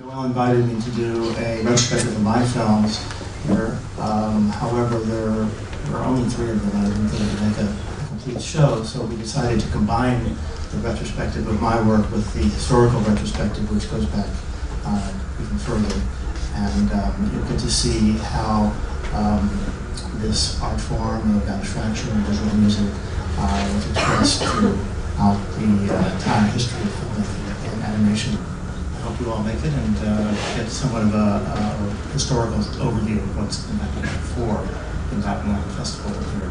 Well invited me to do a retrospective of my films here. However, there were only 3 of them. I didn't think it would make a complete show, so we decided to combine the retrospective of my work with the historical retrospective, which goes back even further. And you get to see how this art form of abstraction and visual music was expressed throughout the entire history of filmmaking and animation. I hope you all make it and get somewhat of a historical overview of what's been happening before the Barcelona festival here.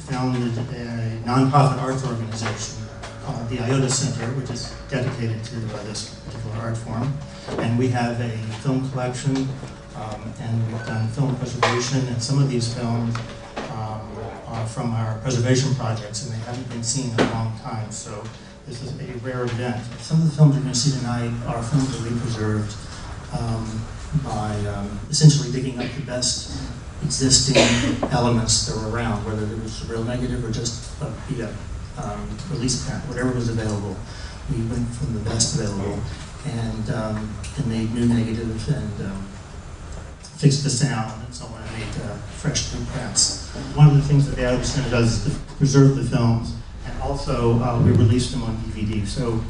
Founded a nonprofit arts organization called the iotaCenter, which is dedicated to this particular art form. And we have a film collection, and we've done film preservation, and some of these films are from our preservation projects, and they haven't been seen in a long time, so this is a rare event. Some of the films you're going to see tonight are films that we preserved by essentially digging up the best existing elements that were around, whether it was a real negative or just a release print, whatever was available. We went from the best available and made new negatives and fixed the sound and so on, and made fresh new prints. One of the things that the iotaCenter does is to preserve the films, and also we released them on DVD. So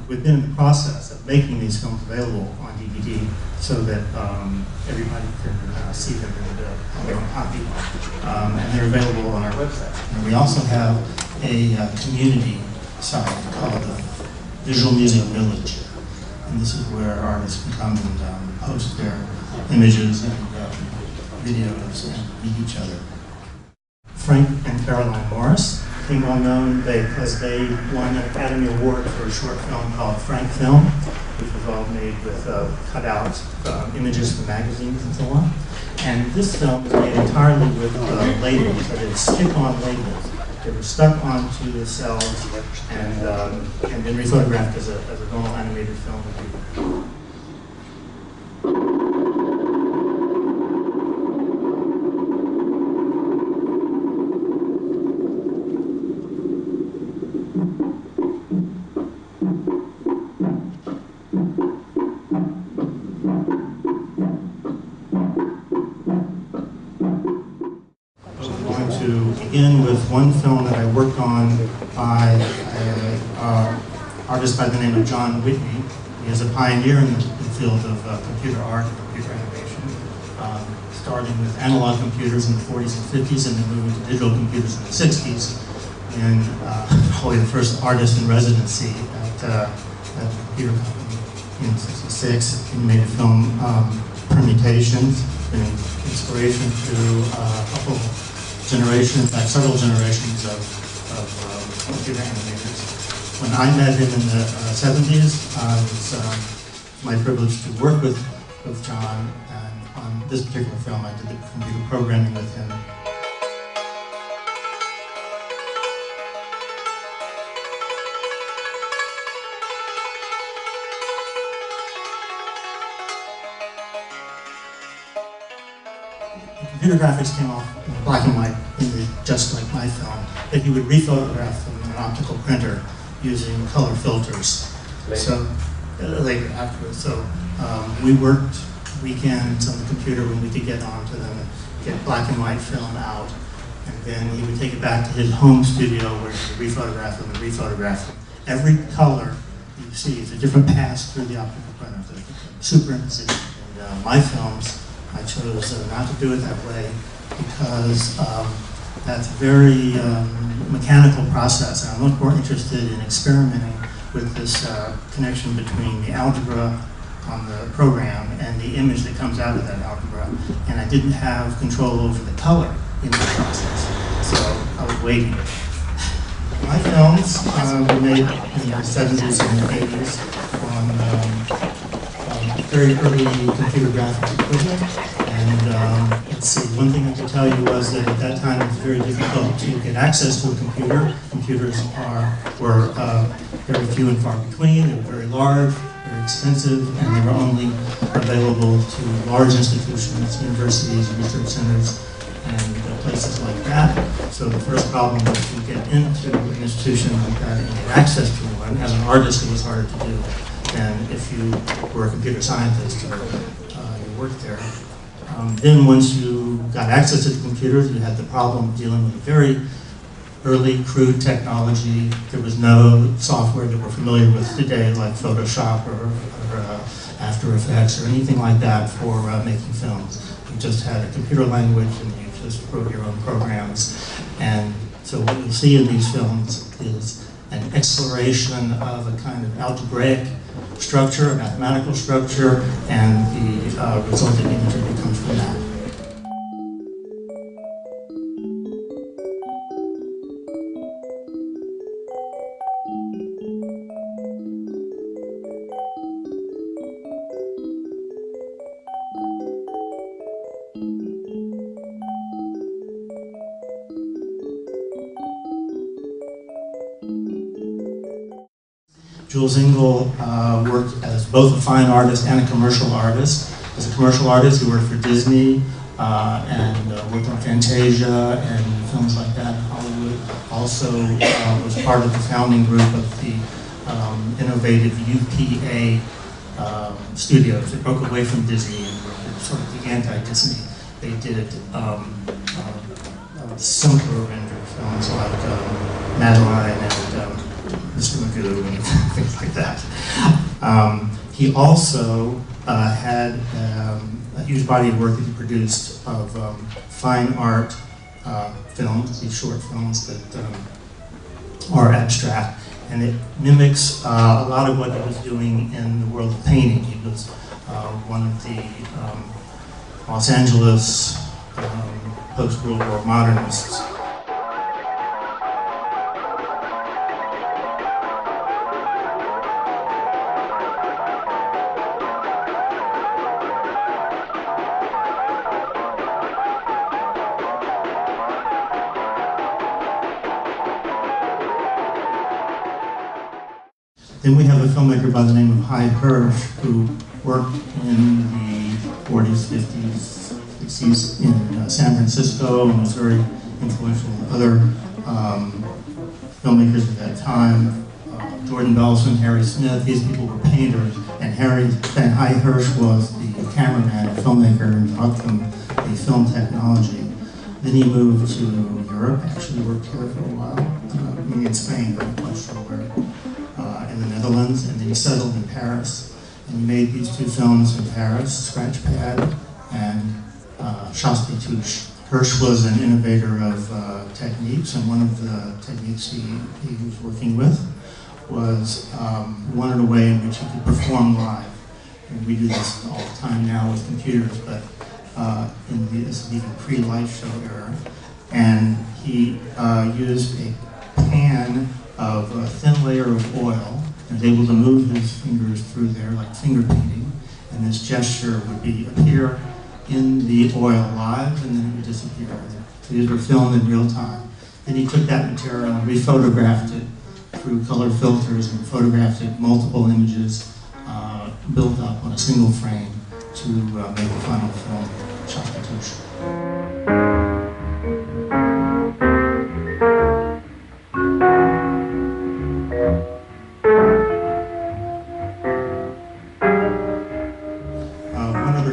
we've been in the process of making these films available on DVD so that everybody can see them in their own copy. And they're available on our website. And we also have a community site called the Visual Music Village. And this is where artists can come and post their images and videos and meet each other. Frank and Caroline Morris became well known because they won an Academy Award for a short film called Frank Film, which was all made with cutouts, images from magazines and so on. And this film was made entirely with labels, that is, stick-on labels. They were stuck onto the cells and then rephotographed as a normal animated film would be. Begin with one film that I worked on by an artist by the name of John Whitney. He is a pioneer in the field of computer art and computer animation, starting with analog computers in the 40s and 50s and then moving to digital computers in the 60s, and probably the first artist in residency at a computer company in 66. He made a film, Permutations, an inspiration to a couple generations, like several generations of computer animators. When I met him in the 70s, it was my privilege to work with John, and on this particular film I did the computer programming with him. Computer graphics came off in black and white, just like my film, that he would rephotograph them in an optical printer using color filters. So later afterwards. So we worked weekends on the computer when we could get onto them and get black and white film out, and then he would take it back to his home studio where he would rephotograph them and rephotograph them. Every color you see is a different pass through the optical printer, the superimposition. And my films, I chose not to do it that way because that's a very mechanical process, and I'm much more interested in experimenting with this connection between the algebra on the program and the image that comes out of that algebra. And I didn't have control over the color in the process, so I was waiting. My films were made in the 70s and 80s on very early computer graphic equipment. And let's see, one thing I could tell you was that at that time it was very difficult to get access to a computer. Computers were very few and far between. They were very large, very expensive, and they were only available to large institutions, universities, research centers, and places like that. So the first problem was to get into an institution like that and get access to one. As an artist, it was harder to do than if you were a computer scientist or you worked there. Then once you got access to the computers, you had the problem of dealing with a very early, crude technology. There was no software that we're familiar with today, like Photoshop or After Effects or anything like that for making films. You just had a computer language and you just wrote your own programs. And so what you'll see in these films is an exploration of a kind of algebraic structure, a mathematical structure, and the resulting imagery that comes from that. Jules Engel worked as both a fine artist and a commercial artist. As a commercial artist, he worked for Disney and worked on Fantasia and films like that in Hollywood. Also was part of the founding group of the innovative UPA studios that broke away from Disney and were sort of the anti-Disney. They did simpler rendered films like Madeline and Mr. Magoo and things like that. He also had a huge body of work that he produced of fine art films, these short films that are abstract, and it mimics a lot of what he was doing in the world of painting. He was one of the Los Angeles post-World War modernists. Then we have a filmmaker by the name of Hy Hirsch, who worked in the 40s, 50s, 60s in San Francisco and was very influential on other filmmakers at that time. Jordan Belson, Harry Smith, these people were painters, and Hy Hirsch was the cameraman and filmmaker and taught them the film technology. Then he moved to Europe, actually worked here for a while, maybe in Spain, but I'm not quite sure where. In the Netherlands, and then he settled in Paris. And he made these two films in Paris, Scratch Pad and Chasse. Hirsch was an innovator of techniques, and one of the techniques he was working with was he wanted a way in which he could perform live. And we do this all the time now with computers, but this is even pre-light show era. And he used a pan of a thin layer of oil and was able to move his fingers through there like finger painting, and this gesture would appear in the oil live and then it would disappear. So these were filmed in real time. Then he took that material and rephotographed it through color filters and photographed it multiple images built up on a single frame to make the final film, Chasse.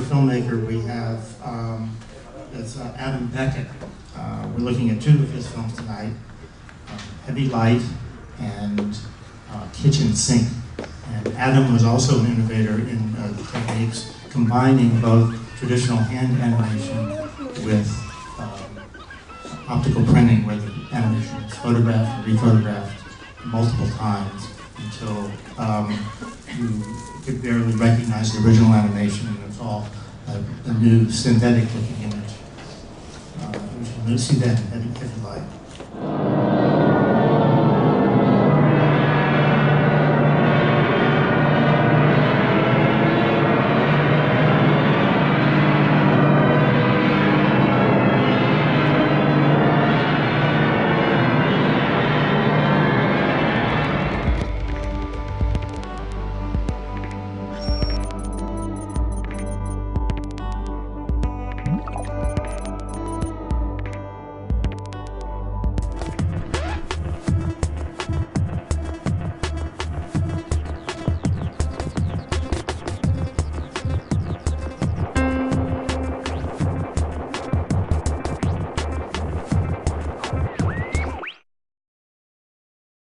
Filmmaker we have is Adam Beckett. We're looking at two of his films tonight, Heavy Light and Kitchen Sink. And Adam was also an innovator in the techniques, combining both traditional hand animation with optical printing, where the animation is photographed and rephotographed multiple times until you could barely recognize the original animation, and it's all a new synthetic looking image. We should see that in Heavy Light.